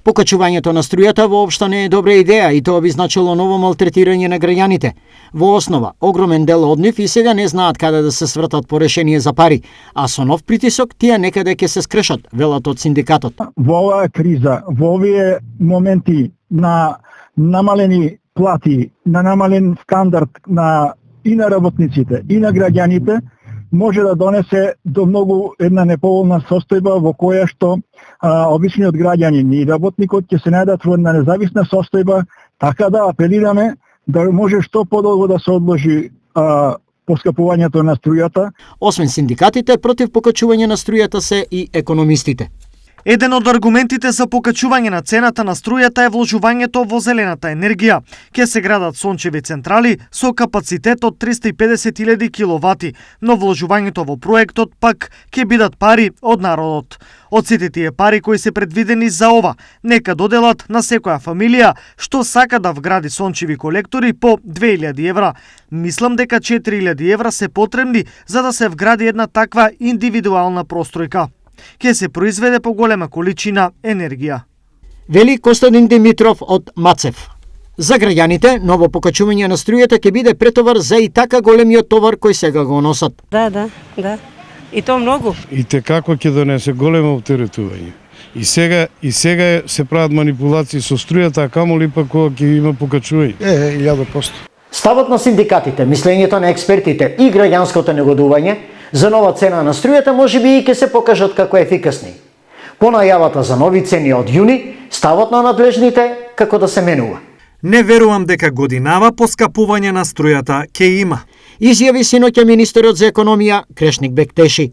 Покачувањето на струјата воопшто не е добра идеја и тоа би значило ново малтретирање на граѓаните. Во основа, огромен дел од нив и сега не знаат каде да се свртат по решение за пари, а со нов притисок тие некаде ќе се скршат, велат од синдикатот. Во оваа криза, во овие моменти на намалени плати, на намален стандард и на работниците, и на граѓаните, може да донесе до многу една неповолна состојба во која што обичниот граѓанин и работникот ќе се најдат во една независна состојба, така да апелираме да може што подолго да се одложи поскапувањето на струјата. Освен синдикатите, против покачување на струјата се и економистите. Еден од аргументите за покачување на цената на струјата е вложувањето во зелената енергија. Ке се градат сончеви централи со капацитет од 350.000 киловати, но вложувањето во проектот пак ќе бидат пари од народот. Од сите тие пари кои се предвидени за ова, нека доделат на секоја фамилија што сака да вгради сончеви колектори по 2000 евра. Мислам дека 4000 евра се потребни за да се вгради една таква индивидуална простројка. Ке се произведе по голема количина енергија. Вели Костадин Димитров од Мацев. За граѓаните, ново покачување на струјата ќе биде претовар за и така големиот товар кој сега го носат. Да. И то многу. И те како ќе донесе големо оптеретување. И сега се прават манипулации со струјата, а камоли пак кога ќе има покачување. 1000%. Ставот на синдикатите, мислењето на експертите и граѓанското негодување за нова цена на струјата можеби и ќе се покажат како ефикасни. По најавата за нови цени од јуни, ставот на надлежните како да се менува. Не верувам дека годинава поскапување на струјата ќе има. Изјави синоќа министерот за економија Крешник Бектеши.